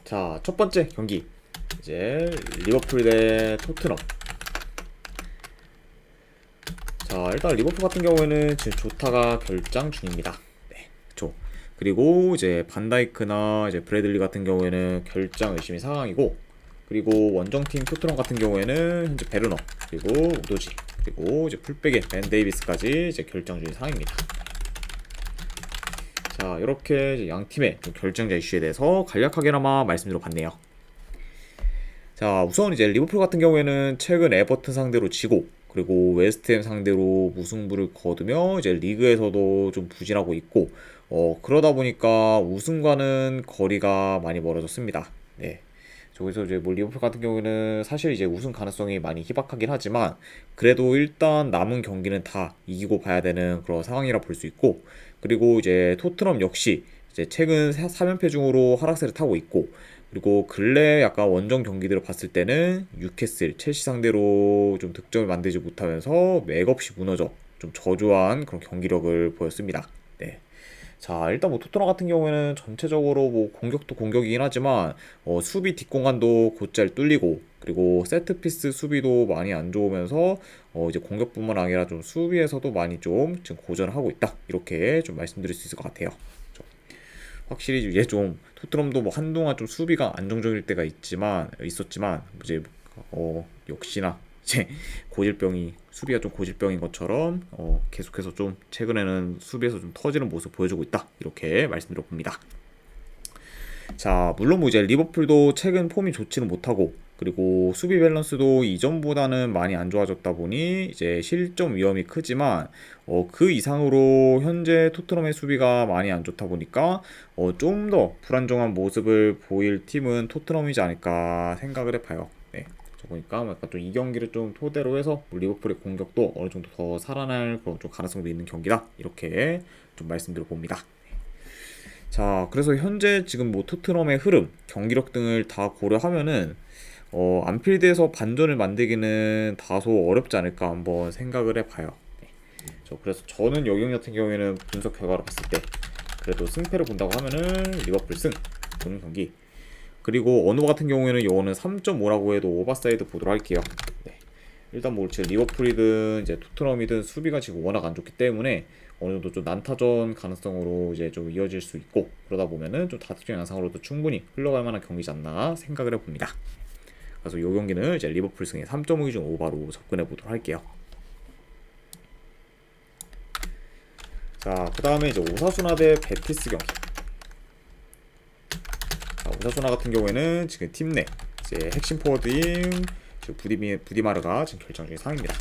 자, 첫 번째 경기 이제 리버풀 대 토트넘. 자, 일단 리버풀 같은 경우에는 지금 조타가 결장 중입니다. 네, 그쵸. 그리고 이제 반다이크나 이제 브래들리 같은 경우에는 결장 의심이 상황이고, 그리고 원정팀 토트넘 같은 경우에는 현재 베르너, 그리고 우도지, 그리고 이제 풀백의 벤 데이비스까지 이제 결장 중인 상황입니다. 자, 이렇게 이제 양 팀의 좀 결정자 이슈에 대해서 간략하게나마 말씀드려봤네요. 자, 우선 이제 리버풀 같은 경우에는 최근 에버튼 상대로 지고, 그리고 웨스트햄 상대로 무승부를 거두며 이제 리그에서도 좀 부진하고 있고, 그러다 보니까 우승과는 거리가 많이 멀어졌습니다. 네. 저기서 이제 뭐 리버풀 같은 경우에는 사실 이제 우승 가능성이 많이 희박하긴 하지만, 그래도 일단 남은 경기는 다 이기고 봐야 되는 그런 상황이라 볼 수 있고, 그리고 이제 토트넘 역시 이제 최근 3연패 중으로 하락세를 타고 있고, 그리고 근래 약간 원정 경기들을 봤을 때는 뉴캐슬, 첼시 상대로 좀 득점을 만들지 못하면서 맥없이 무너져 좀 저조한 그런 경기력을 보였습니다. 네. 자, 일단 뭐 토트넘 같은 경우에는 전체적으로 뭐 공격도 공격이긴 하지만 수비 뒷공간도 곧잘 뚫리고, 그리고 세트피스 수비도 많이 안 좋으면서 이제 공격뿐만 아니라 좀 수비에서도 많이 좀 지금 고전을 하고 있다, 이렇게 좀 말씀드릴 수 있을 것 같아요. 확실히 이제 좀 토트넘도 뭐 한동안 좀 수비가 안정적일 때가 있었지만 이제 역시나 이제 고질병이 수비가 좀 고질병인 것처럼 계속해서 좀 최근에는 수비에서 좀 터지는 모습 보여주고 있다, 이렇게 말씀드려 봅니다. 자, 물론 뭐 이제 리버풀도 최근 폼이 좋지는 못하고, 그리고 수비 밸런스도 이전보다는 많이 안 좋아졌다 보니 이제 실점 위험이 크지만, 그 이상으로 현재 토트넘의 수비가 많이 안 좋다 보니까 좀 더 불안정한 모습을 보일 팀은 토트넘이지 않을까 생각을 해봐요. 네. 보니까 약간 좀 이 경기를 좀 토대로 해서 리버풀의 공격도 어느 정도 더 살아날 그런 좀 가능성도 있는 경기다, 이렇게 좀 말씀드려 봅니다. 자, 그래서 현재 지금 뭐 토트넘의 흐름, 경기력 등을 다 고려하면은 안필드에서 반전을 만들기는 다소 어렵지 않을까 한번 생각을 해봐요. 네. 그래서 저는 여기 같은 경우에는 분석 결과로 봤을 때 그래도 승패를 본다고 하면은 리버풀 승 보는 경기. 그리고 언어 같은 경우에는 이거는 3.5라고 해도 오버사이드 보도록 할게요. 네. 일단 뭐 지금 리버풀이든 이제 토트넘이든 수비가 지금 워낙 안 좋기 때문에 어느 정도 좀 난타전 가능성으로 이제 좀 이어질 수 있고, 그러다 보면은 좀 다득점 양상으로도 충분히 흘러갈 만한 경기지 않나 생각을 해봅니다. 그래서 이 경기는 이제 리버풀 승에 3.5 기준 오바로 접근해 보도록 할게요. 자, 그 다음에 이제 오사수나 대 베티스 경기. 자, 오사수나 같은 경우에는 지금 팀 내 이제 핵심 포워드인 부디마르가 지금 결정 중인 상황입니다.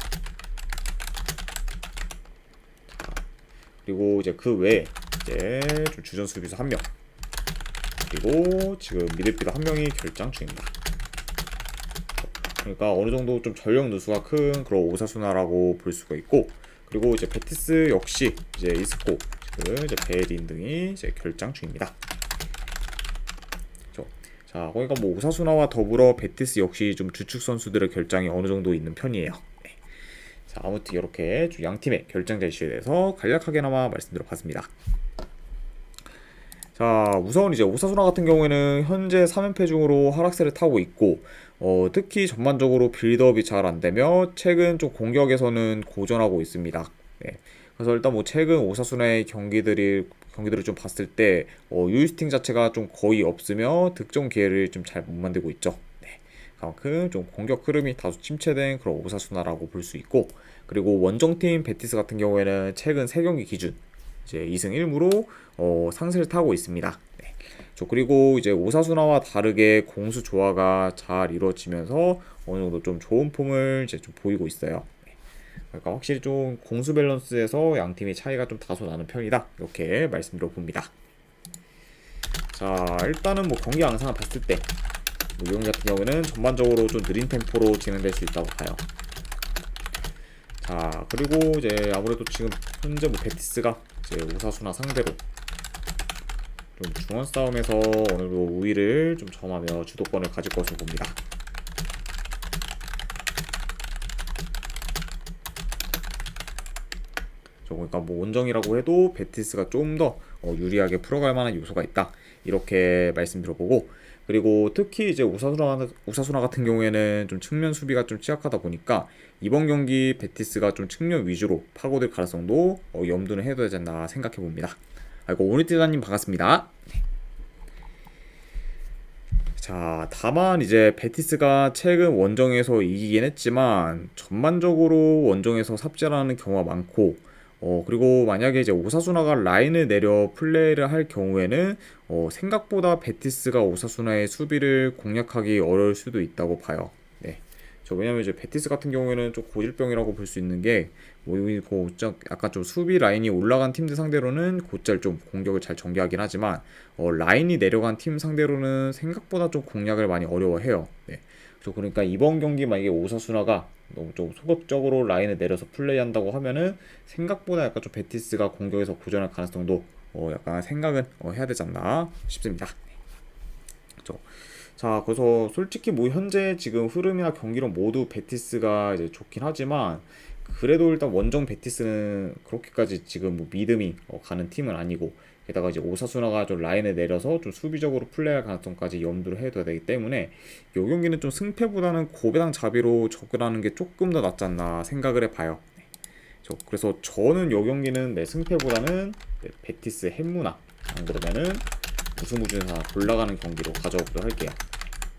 그리고 이제 그 외에 이제 좀 주전 수비수 1명, 그리고 지금 미드필더 1명이 결장 중입니다. 그러니까 어느 정도 좀 전력 누수가 큰 그런 오사수나라고 볼 수가 있고, 그리고 이제 베티스 역시 이제 이스코, 지금 이제 베린 등이 이제 결장 중입니다. 그렇죠? 자, 그러니까 뭐 오사수나와 더불어 베티스 역시 좀 주축 선수들의 결장이 어느 정도 있는 편이에요. 자, 아무튼 이렇게 양 팀의 결정자 이슈에 대해서 간략하게나마 말씀드려 봤습니다. 자, 우선 이제 오사수나 같은 경우에는 현재 3연패 중으로 하락세를 타고 있고, 특히 전반적으로 빌드업이 잘 안되며 최근 좀 공격에서는 고전하고 있습니다. 네. 그래서 일단 뭐 최근 오사수나의 경기들을 좀 봤을 때 유이스팅 자체가 좀 거의 없으며 득점 기회를 좀 잘 못 만들고 있죠. 그만큼 좀 공격 흐름이 다소 침체된 그런 오사수나라고 볼 수 있고, 그리고 원정팀 베티스 같은 경우에는 최근 3경기 기준 이제 2승 1무로 상승을 타고 있습니다. 네. 그리고 이제 오사수나와 다르게 공수 조화가 잘 이루어지면서 어느 정도 좀 좋은 폼을 이제 좀 보이고 있어요. 네. 그러니까 확실히 좀 공수 밸런스에서 양 팀이 차이가 좀 다소 나는 편이다, 이렇게 말씀드려 봅니다. 자, 일단은 뭐 경기 양상을 봤을 때 이 경기 같은 경우는 전반적으로 좀 느린 템포로 진행될 수 있다고 봐요. 자, 그리고 이제 아무래도 지금 현재 뭐 베티스가 이제 오사수나 상대로 좀 중원 싸움에서 어느 정도 우위를 좀 점하며 주도권을 가질 것으로 봅니다. 그러니까 뭐 원정이라고 해도 베티스가 좀 더 유리하게 풀어갈 만한 요소가 있다, 이렇게 말씀드려보고, 그리고 특히 이제 우사수나 같은 경우에는 좀 측면 수비가 좀 취약하다 보니까 이번 경기 베티스가 좀 측면 위주로 파고들 가능성도 염두는 해둬야 된다 생각해 봅니다. 아이고 오니티자님 반갑습니다. 자, 다만 이제 베티스가 최근 원정에서 이기긴 했지만 전반적으로 원정에서 삽질하는 경우가 많고 그리고 만약에 이제 오사수나가 라인을 내려 플레이를 할 경우에는 생각보다 베티스가 오사수나의 수비를 공략하기 어려울 수도 있다고 봐요. 네. 왜냐면 이제 베티스 같은 경우에는 좀 고질병이라고 볼 수 있는 게 약간 좀 수비 라인이 올라간 팀들 상대로는 곧잘 좀 공격을 잘 전개하긴 하지만 라인이 내려간 팀 상대로는 생각보다 좀 공략을 많이 어려워해요. 네. 그러니까 이번 경기 만약에 오사수나가 너무 좀 소극적으로 라인을 내려서 플레이한다고 하면은 생각보다 약간 좀 베티스가 공격에서 고전할 가능성도 약간 생각은 해야 되지 않나 싶습니다. 그렇죠. 자, 그래서 솔직히 뭐 현재 지금 흐름이나 경기력 모두 베티스가 이제 좋긴 하지만 그래도 일단 원정 베티스는 그렇게까지 지금 뭐 믿음이 가는 팀은 아니고 게다가 이제 오사수나가 좀 라인을 내려서 좀 수비적으로 플레이할 가능성까지 염두를 해둬야 되기 때문에 이 경기는 좀 승패보다는 고배당 자비로 접근하는 게 조금 더 낫지 않나 생각을 해봐요. 그래서 저는 이 경기는 승패보다는 베티스 햄무나 안 그러면은 우승우주에서 올라가는 경기로 가져오도록 할게요.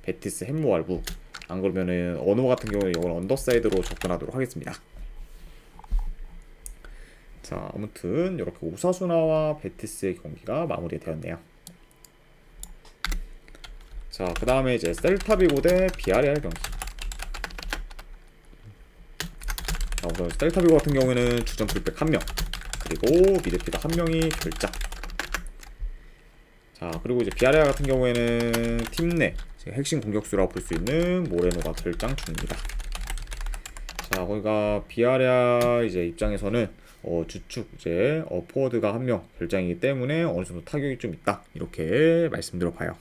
베티스 햄무알부 안 그러면은 언어 같은 경우는 이걸 언더사이드로 접근하도록 하겠습니다. 자, 아무튼 이렇게 오사수나와 베티스의 경기가 마무리되었네요. 자, 그 다음에 이제 셀타비고 대 비아레알 경기. 자, 우선 셀타비고 같은 경우에는 주전 풀백 1명 그리고 미드필더 1명이 결장. 자, 그리고 이제 비아레알 같은 경우에는 팀 내 핵심 공격수라고 볼 수 있는 모레노가 결장 중입니다. 자, 거기가 비아레알 이제 입장에서는 주축 이제 포워드가 1명 결장이기 때문에 어느 정도 타격이 좀 있다 이렇게 말씀드려봐요.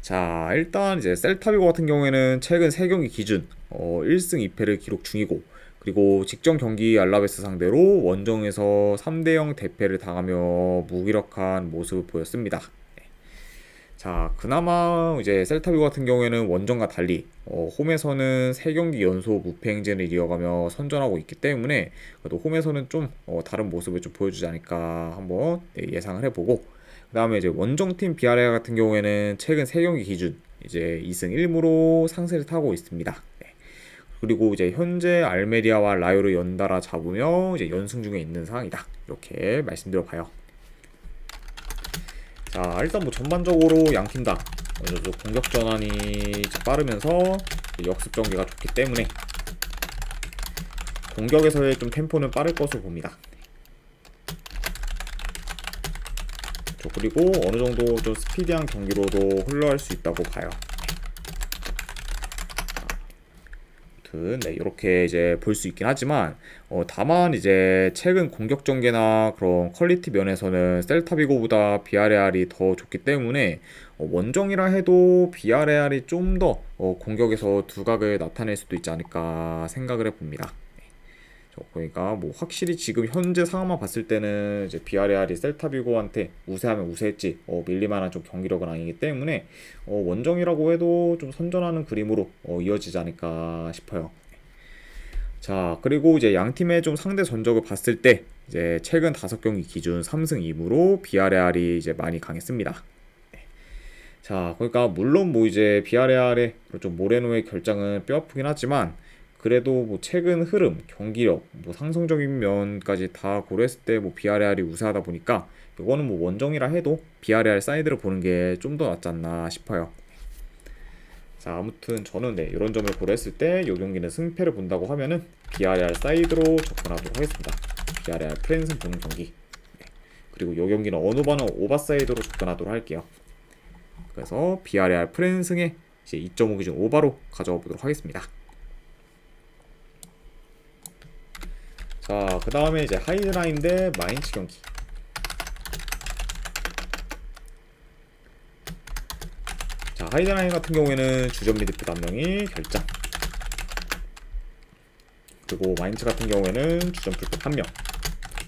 자, 일단 이제 셀타비고 같은 경우에는 최근 3경기 기준 1승 2패를 기록 중이고 그리고 직전 경기 알라베스 상대로 원정에서 3대0 대패를 당하며 무기력한 모습을 보였습니다. 자, 그나마 이제 셀타비고 같은 경우에는 원정과 달리 홈에서는 3경기 연속 무패 행진을 이어가며 선전하고 있기 때문에 그래도 홈에서는 좀 다른 모습을 좀 보여주지 않을까 한번 예상을 해보고 그 다음에 이제 원정팀 비아레알 같은 경우에는 최근 3경기 기준 이제 2승 1무로 상세를 타고 있습니다. 그리고 이제 현재 알메리아와 라요를 연달아 잡으며 이제 연승 중에 있는 상황이다 이렇게 말씀드려봐요. 자, 일단 뭐 전반적으로 양팀 다 어느 정도 공격 전환이 빠르면서 역습 전개가 좋기 때문에 공격에서의 좀 템포는 빠를 것으로 봅니다. 그리고 어느 정도 좀 스피디한 경기로도 흘러갈 수 있다고 봐요. 네, 이렇게 이제 볼 수 있긴 하지만 다만 이제 최근 공격 전개나 그런 퀄리티 면에서는 셀타비고보다 비아레알이 더 좋기 때문에 원정이라 해도 비아레알이 좀 더 공격에서 두각을 나타낼 수도 있지 않을까 생각을 해봅니다. 그러니까 뭐 확실히 지금 현재 상황만 봤을 때는 이제 비아레알이 셀타비고한테 우세하면 우세했지 밀릴만한 좀 경기력은 아니기 때문에 원정이라고 해도 좀 선전하는 그림으로 이어지지 않을까 싶어요. 자, 그리고 이제 양 팀의 좀 상대 전적을 봤을 때 이제 최근 5경기 기준 3승 2무로 비아레알이 이제 많이 강했습니다. 자, 그러니까 물론 뭐 이제 비아레알의 좀 모레노의 결장은 뼈아프긴 하지만 그래도 뭐 최근 흐름, 경기력, 뭐 상성적인 면까지 다 고려했을 때 뭐 비아레알이 우세하다 보니까 이거는 뭐 원정이라 해도 비아레알 사이드를 보는 게 좀 더 낫지 않나 싶어요. 자, 아무튼 저는 이런 점을 고려했을 때 이 경기는 승패를 본다고 하면은 비아레알 사이드로 접근하도록 하겠습니다. 비아레알 프렌슨 보는 경기. 그리고 이 경기는 언어반은 오버사이드로 접근하도록 할게요. 그래서 비아레알 프렌승에 이제 2.5 기준 오바로 가져와 보도록 하겠습니다. 자, 그 다음에 이제 하이드라인 대 마인츠 경기. 자, 하이드라인 같은 경우에는 주전 미드필더 1명이 결장. 그리고 마인츠 같은 경우에는 주전 풀백 1명.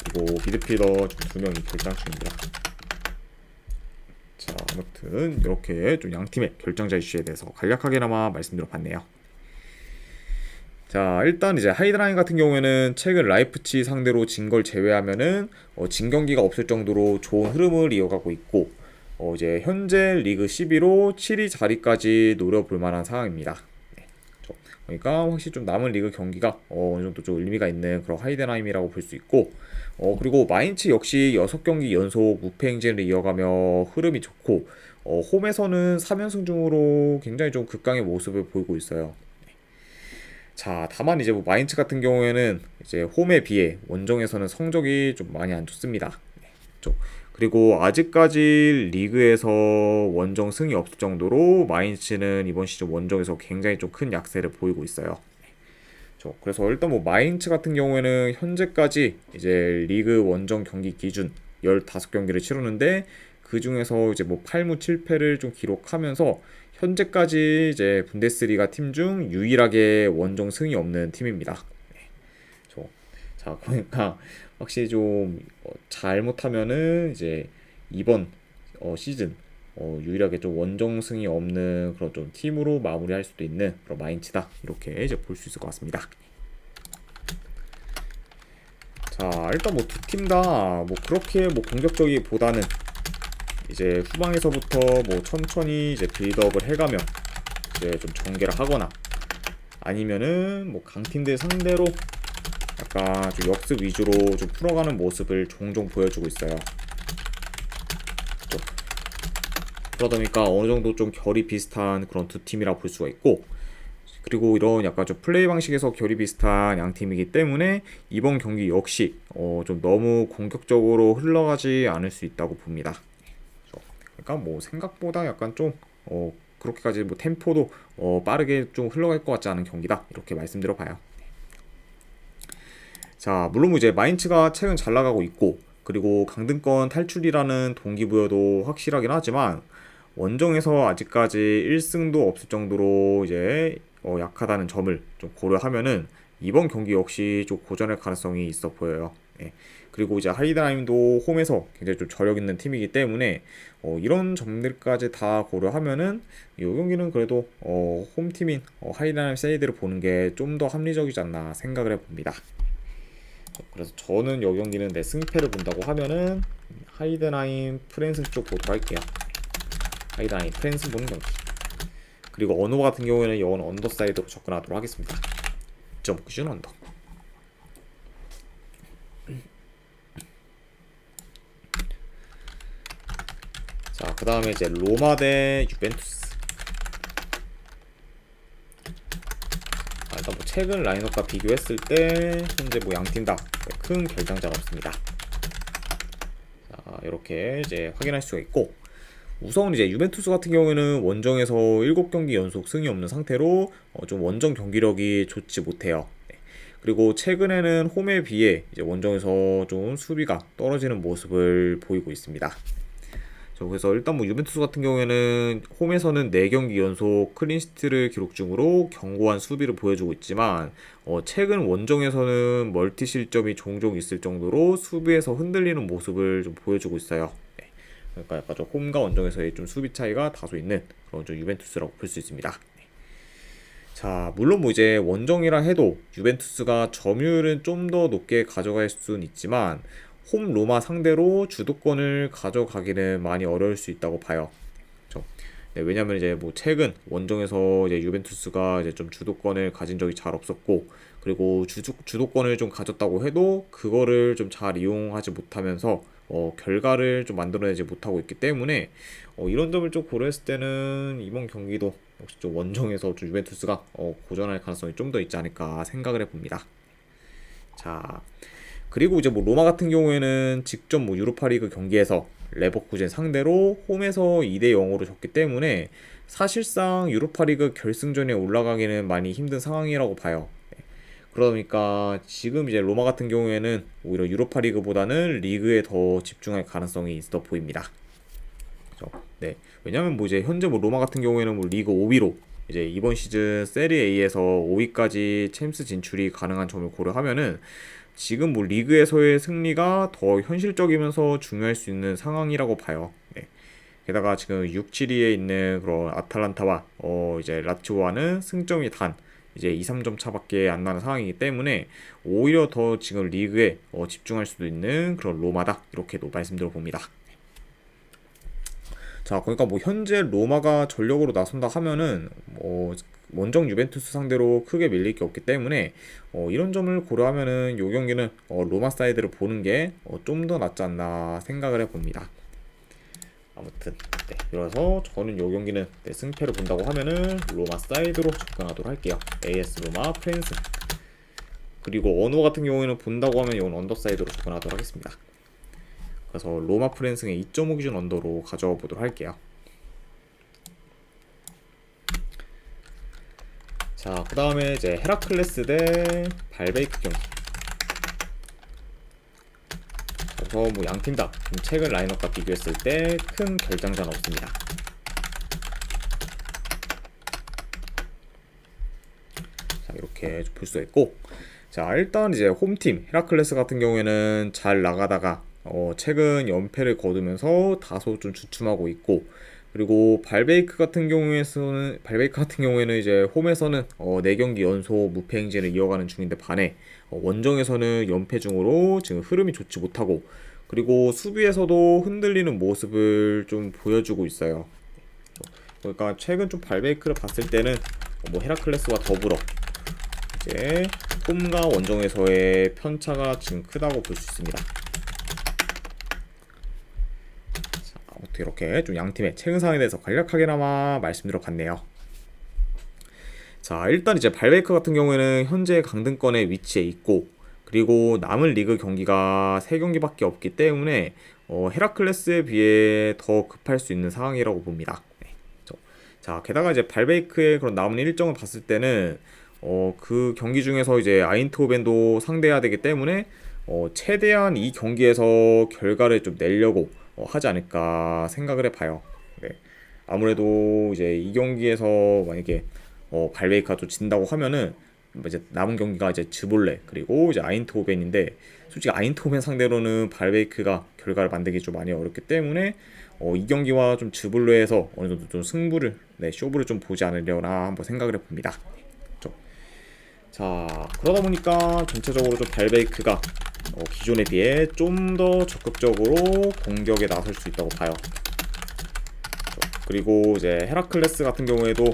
그리고 미드필더 2명이 결장 중입니다. 자, 아무튼 이렇게 좀 양팀의 결정자 이슈에 대해서 간략하게나마 말씀드려봤네요. 자, 일단 이제 하이드라인 같은 경우에는 최근 라이프치 상대로 진 걸 제외하면은 진 경기가 없을 정도로 좋은 흐름을 이어가고 있고, 이제 현재 리그 11호 7위 자리까지 노려볼 만한 상황입니다. 네, 그러니까 확실히 좀 남은 리그 경기가 어느 정도 좀 의미가 있는 그런 하이드라인이라고 볼 수 있고, 그리고 마인츠 역시 6경기 연속 무패 행진을 이어가며 흐름이 좋고, 홈에서는 3연승 중으로 굉장히 좀 극강의 모습을 보이고 있어요. 자, 다만 이제 뭐 마인츠 같은 경우에는 이제 홈에 비해 원정에서는 성적이 좀 많이 안 좋습니다. 네, 그리고 아직까지 리그에서 원정 승이 없을 정도로 마인츠는 이번 시즌 원정에서 굉장히 좀 큰 약세를 보이고 있어요. 그래서 일단 뭐 마인츠 같은 경우에는 현재까지 이제 리그 원정 경기 기준 15경기를 치르는데 그 중에서 이제 뭐 8무 7패를 좀 기록하면서 현재까지 이제 분데스리가 팀 중 유일하게 원정 승이 없는 팀입니다. 자, 그러니까 확실히 좀 잘못하면은 이제 이번 시즌 유일하게 좀 원정 승이 없는 그런 좀 팀으로 마무리할 수도 있는 그런 마인츠다, 이렇게 이제 볼 수 있을 것 같습니다. 자, 일단 뭐 두 팀 다 뭐 그렇게 뭐 공격적이보다는 이제 후방에서부터 뭐 천천히 이제 빌드업을 해가며 이제 좀 전개를 하거나 아니면은 뭐 강팀들 상대로 약간 좀 역습 위주로 좀 풀어가는 모습을 종종 보여주고 있어요. 그러다 보니까 어느 정도 좀 결이 비슷한 그런 두 팀이라 볼 수가 있고, 그리고 이런 약간 좀 플레이 방식에서 결이 비슷한 양 팀이기 때문에 이번 경기 역시 좀 너무 공격적으로 흘러가지 않을 수 있다고 봅니다. 그러니까 뭐 생각보다 약간 좀 그렇게까지 뭐 템포도 빠르게 좀 흘러갈 것 같지 않은 경기다, 이렇게 말씀드려 봐요. 자, 물론 뭐 이제 마인츠가 최근 잘 나가고 있고, 그리고 강등권 탈출이라는 동기부여도 확실하긴 하지만 원정에서 아직까지 1승도 없을 정도로 이제 약하다는 점을 좀 고려하면은 이번 경기 역시 좀 고전할 가능성이 있어 보여요. 예. 그리고 이제 하이드라임도 홈에서 굉장히 좀 저력 있는 팀이기 때문에 이런 점들까지 다 고려하면은 이 경기는 그래도 홈팀인 하이드라임 세이드를 보는 게 좀 더 합리적이지 않나 생각을 해봅니다. 그래서 저는 이 경기는 내 승패를 본다고 하면은 하이드라임 프랜스 쪽 보도록 할게요. 하이드라임 프랜스 보는 경기. 그리고 언어 같은 경우에는 영원 언더사이드로 접근하도록 하겠습니다. 2.9준 언더. 자, 그 다음에 이제 로마 대 유벤투스. 일단 뭐 최근 라인업과 비교했을 때 현재 뭐 양팀 다 큰 결정자가 없습니다. 자, 이렇게 이제 확인할 수가 있고, 우선 이제 유벤투스 같은 경우에는 원정에서 7경기 연속 승이 없는 상태로 좀 원정 경기력이 좋지 못해요. 그리고 최근에는 홈에 비해 이제 원정에서 좀 수비가 떨어지는 모습을 보이고 있습니다. 그래서 일단 뭐 유벤투스 같은 경우에는 홈에서는 4경기 연속 클린시트를 기록 중으로 견고한 수비를 보여주고 있지만 최근 원정에서는 멀티 실점이 종종 있을 정도로 수비에서 흔들리는 모습을 좀 보여주고 있어요. 네. 그러니까 약간 좀 홈과 원정에서의 좀 수비 차이가 다소 있는 그런 좀 유벤투스라고 볼 수 있습니다. 네. 자, 물론 뭐 이제 원정이라 해도 유벤투스가 점유율은 좀 더 높게 가져갈 수는 있지만 홈 로마 상대로 주도권을 가져가기는 많이 어려울 수 있다고 봐요. 그렇죠? 네, 왜냐면 이제 뭐 최근 원정에서 이제 유벤투스가 이제 좀 주도권을 가진 적이 잘 없었고, 그리고 주도권을 좀 가졌다고 해도 그거를 좀 잘 이용하지 못하면서 결과를 좀 만들어내지 못하고 있기 때문에 이런 점을 좀 고려했을 때는 이번 경기도 역시 좀 원정에서 좀 유벤투스가 고전할 가능성이 좀 더 있지 않을까 생각을 해봅니다. 자, 그리고 이제 뭐 로마 같은 경우에는 직접 뭐 유로파리그 경기에서 레버쿠젠 상대로 홈에서 2대 0으로 졌기 때문에 사실상 유로파리그 결승전에 올라가기는 많이 힘든 상황이라고 봐요. 그러다 보니까 지금 이제 로마 같은 경우에는 오히려 유로파리그보다는 리그에 더 집중할 가능성이 있어 보입니다. 그렇죠? 네. 왜냐면 뭐 이제 현재 뭐 로마 같은 경우에는 뭐 리그 5위로 이제 이번 시즌 세리 A에서 5위까지 챔스 진출이 가능한 점을 고려하면은 지금 뭐 리그에서의 승리가 더 현실적이면서 중요할 수 있는 상황이라고 봐요. 네. 게다가 지금 6-7위에 있는 그런 아탈란타와 이제 라치오와는 승점이 단 이제 2, 3점 차밖에 안 나는 상황이기 때문에 오히려 더 지금 리그에 집중할 수도 있는 그런 로마다 이렇게도 말씀드려 봅니다. 자, 그러니까 뭐 현재 로마가 전력으로 나선다 하면은 원정 유벤투스 상대로 크게 밀릴 게 없기 때문에 이런 점을 고려하면은 요 경기는 로마 사이드를 보는 게 좀 더 낫지 않나 생각을 해봅니다. 아무튼 네, 그래서 저는 요 경기는 승패를 본다고 하면은 로마 사이드로 접근하도록 할게요. AS 로마 프랜스. 그리고 언어 같은 경우에는 본다고 하면 이건 언더 사이드로 접근하도록 하겠습니다. 그래서 로마 프랜스의 2.5 기준 언더로 가져와 보도록 할게요. 자, 그 다음에 이제 헤라클레스 대 발베이크 경기. 그래서 뭐 양팀 다 최근 라인업과 비교했을 때 큰 결장전 없습니다. 자, 이렇게 볼 수 있고, 자, 일단 이제 홈팀 헤라클레스 같은 경우에는 잘 나가다가 최근 연패를 거두면서 다소 좀 주춤하고 있고, 그리고 발베이크 같은 경우에는 이제 홈에서는 4경기 연속 무패 행진을 이어가는 중인데 반해 원정에서는 연패 중으로 지금 흐름이 좋지 못하고, 그리고 수비에서도 흔들리는 모습을 좀 보여주고 있어요. 그러니까 최근 좀 발베이크를 봤을 때는 뭐 헤라클레스와 더불어 이제 홈과 원정에서의 편차가 지금 크다고 볼 수 있습니다. 자, 아무튼 이렇게 좀 양팀의 최근 상황에 대해서 간략하게나마 말씀드려 봤네요. 자, 일단 이제 발베이크 같은 경우에는 현재 강등권에 위치해 있고, 그리고 남은 리그 경기가 3경기밖에 없기 때문에 헤라클레스에 비해 더 급할 수 있는 상황이라고 봅니다. 네. 자, 게다가 이제 발베이크의 그런 남은 일정을 봤을 때는 그 경기 중에서 이제 아인트호벤도 상대해야 되기 때문에 최대한 이 경기에서 결과를 좀 내려고 하지 않을까 생각을 해봐요. 네. 아무래도 이제 이 경기에서 만약에 발베이크가 또 진다고 하면은 이제 남은 경기가 이제 즈볼레 그리고 이제 아인트호벤인데, 솔직히 아인트호벤 상대로는 발베이크가 결과를 만들기 좀 많이 어렵기 때문에 이 경기와 좀 즈볼레에서 어느 정도 좀 승부를 쇼부를 좀 보지 않으려나 한번 생각을 해봅니다. 자, 그러다 보니까 전체적으로 좀 발베이크가 기존에 비해 좀 더 적극적으로 공격에 나설 수 있다고 봐요. 그리고 이제 헤라클레스 같은 경우에도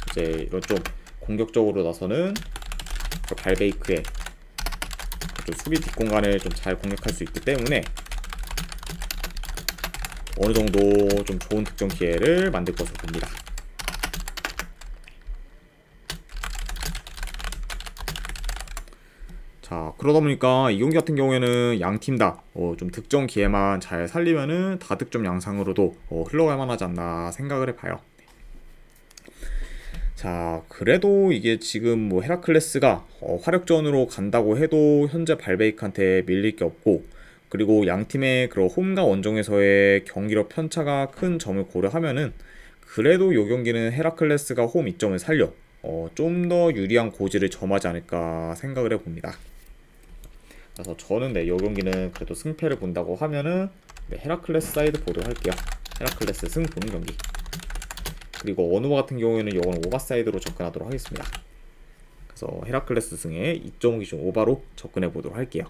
이제 이런 좀 공격적으로 나서는 발베이크의 좀 수비 뒷공간을 좀 잘 공략할 수 있기 때문에 어느 정도 좀 좋은 득점 기회를 만들 것으로 봅니다. 자, 그러다 보니까 이 경기 같은 경우에는 양 팀 다 좀 득점 기회만 잘 살리면은 다득점 양상으로도 흘러갈 만하지 않나 생각을 해봐요. 자, 그래도 이게 지금 뭐 헤라클레스가 화력전으로 간다고 해도 현재 발베이크한테 밀릴 게 없고, 그리고 양 팀의 그런 홈과 원정에서의 경기력 편차가 큰 점을 고려하면은 그래도 이 경기는 헤라클레스가 홈 이점을 살려 좀 더 유리한 고지를 점하지 않을까 생각을 해봅니다. 그래서 저는 이 경기는 그래도 승패를 본다고 하면은 헤라클레스 사이드 보도록 할게요. 헤라클레스 승 보는 경기. 그리고 어누버 같은 경우에는 이건 오바 사이드로 접근하도록 하겠습니다. 그래서 헤라클레스 승에 2.5 기준 오바로 접근해 보도록 할게요.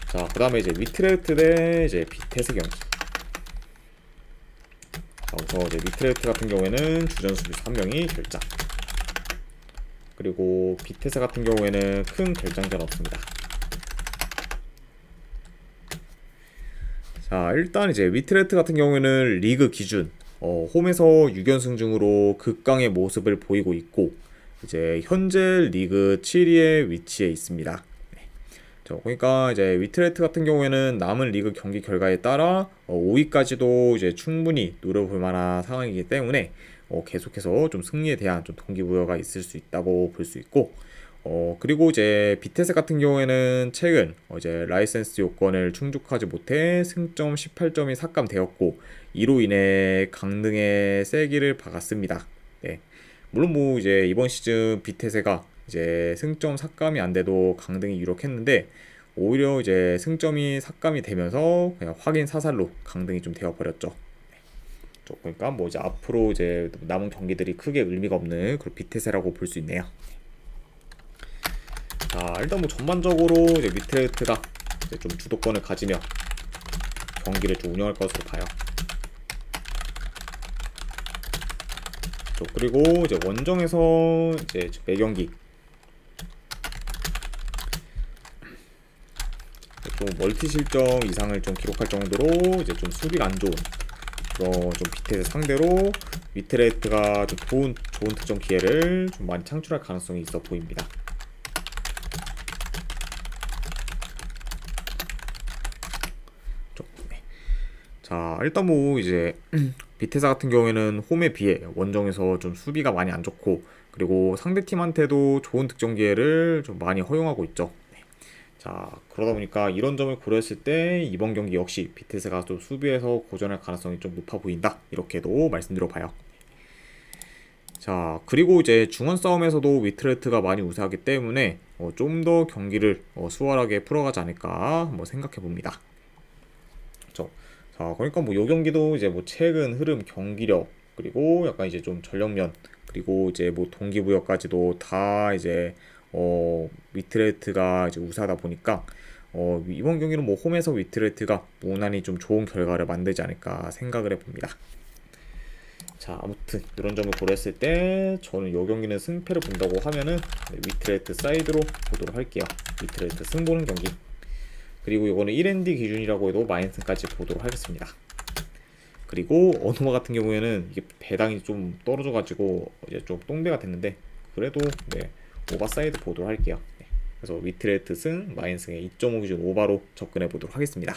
자, 그 다음에 이제 위트레흐트 대 이제 비테스 경기. 자, 우선 이제 위트레흐트 같은 경우에는 주전 수비수 1명이 결장. 그리고 비테스 같은 경우에는 큰 결장전 없습니다. 자, 일단 이제 위트레흐트 같은 경우에는 리그 기준 홈에서 6연승 중으로 극강의 모습을 보이고 있고, 이제 현재 리그 7위에 위치해 있습니다. 그러니까 이제 위트레흐트 같은 경우에는 남은 리그 경기 결과에 따라 5위까지도 이제 충분히 노려볼 만한 상황이기 때문에 계속해서 좀 승리에 대한 좀 동기부여가 있을 수 있다고 볼 수 있고, 그리고 이제 비테스 같은 경우에는 최근 이제 라이센스 요건을 충족하지 못해 승점 18점이 삭감되었고, 이로 인해 강등의 세기를 박았습니다. 네. 물론 뭐 이제 이번 시즌 비테스가 이제 승점 삭감이 안 돼도 강등이 유력했는데, 오히려 이제 승점이 삭감이 되면서 그냥 확인 사살로 강등이 좀 되어버렸죠. 그러니까 뭐 이제 앞으로 이제 남은 경기들이 크게 의미가 없는 그런 비태세라고 볼 수 있네요. 자, 일단 뭐 전반적으로 이제 위트레트가 이제 좀 주도권을 가지며 경기를 좀 운영할 것으로 봐요. 그리고 이제 원정에서 이제 매 경기 좀 멀티 실점 이상을 좀 기록할 정도로 이제 좀 수비가 안 좋은 그런 좀 비트를 상대로 위트레트가 좀 좋은 득점 기회를 좀 많이 창출할 가능성이 있어 보입니다. 자, 일단 뭐 이제 비테사 같은 경우에는 홈에 비해 원정에서 좀 수비가 많이 안 좋고 그리고 상대팀한테도 좋은 득점 기회를 좀 많이 허용하고 있죠. 자, 그러다 보니까 이런 점을 고려했을 때 이번 경기 역시 비테스가 또 수비에서 고전할 가능성이 좀 높아 보인다. 이렇게도 말씀드려 봐요. 자, 그리고 이제 중원 싸움에서도 위트레트가 많이 우세하기 때문에 좀 더 경기를 수월하게 풀어가지 않을까 한번 생각해 봅니다. 그렇죠. 자, 그러니까 뭐 요 경기도 이제 뭐 최근 흐름, 경기력 그리고 약간 이제 좀 전력면 그리고 이제 뭐 동기부여까지도 다 이제 위트레트가 이제 우세하다 보니까 이번 경기는 뭐 홈에서 위트레트가 무난히 좀 좋은 결과를 만들지 않을까 생각을 해봅니다. 자, 아무튼 이런 점을 고려했을 때 저는 이 경기는 승패를 본다고 하면은 위트레트 사이드로 보도록 할게요. 위트레트 승 보는 경기. 그리고 이거는 1&D 기준이라고 해도 마이너스까지 보도록 하겠습니다. 그리고 어노마 같은 경우에는 이게 배당이 좀 떨어져가지고 이제 좀 똥배가 됐는데 그래도 네, 오바 사이드 보도록 할게요. 네, 그래서 위트레트 승 마이너스의 2.5 기준 오바로 접근해 보도록 하겠습니다.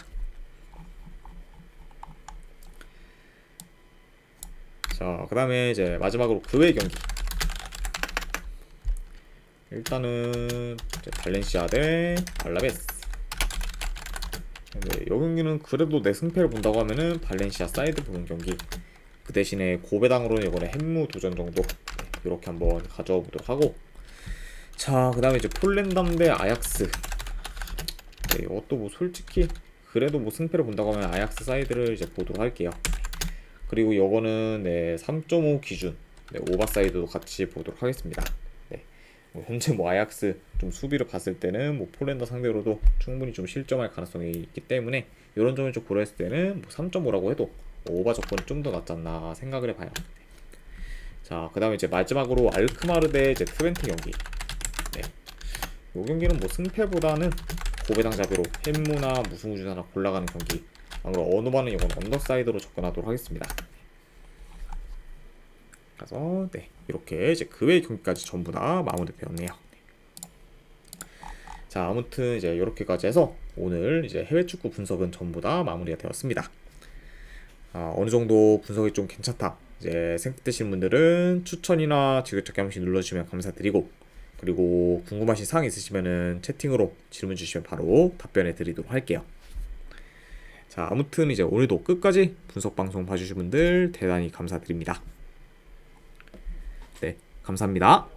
자, 그 다음에 이제 마지막으로 그 외 경기. 일단은 발렌시아 대 알라베스. 네, 이 경기는 그래도 내 승패를 본다고 하면은 발렌시아 사이드 보는 경기. 그 대신에 고배당으로는 이번에 햄무 도전 정도 이렇게 한번 가져와 보도록 하고. 자, 그 다음에 이제 폴렌담 대 아약스. 네, 이것도 뭐 솔직히 그래도 뭐 승패를 본다고 하면 아약스 사이드를 이제 보도록 할게요. 그리고 이거는 네, 3.5 기준 네, 오바 사이드도 같이 보도록 하겠습니다. 네, 뭐 현재 뭐 아약스 좀 수비를 봤을 때는 뭐 폴란드 상대로도 충분히 좀 실점할 가능성이 있기 때문에 이런 점을 좀 고려했을 때는 뭐 3.5라고 해도 오바 조건이 좀 더 낫지 않나 생각을 해봐요. 자, 그 다음에 이제 마지막으로 알크마르 대 이제 트벤트 경기. 네, 이 경기는 뭐 승패보다는 고배당 자비로 햄무나 무승부주자 하나 골라가는 경기. 그리고 어노바는 이건 언더사이드로 접근하도록 하겠습니다. 그래서 네, 이렇게 이제 그 외 경기까지 전부 다 마무리되었네요. 자, 아무튼 이제 이렇게까지 해서 오늘 이제 해외 축구 분석은 전부 다 마무리가 되었습니다. 어느 정도 분석이 좀 괜찮다 이제 생각되시는 분들은 추천이나 지그재г 한 번씩 눌러주시면 감사드리고, 그리고 궁금하신 사항 있으시면은 채팅으로 질문 주시면 바로 답변해 드리도록 할게요. 자, 아무튼 이제 오늘도 끝까지 분석 방송 봐주신 분들 대단히 감사드립니다. 네, 감사합니다.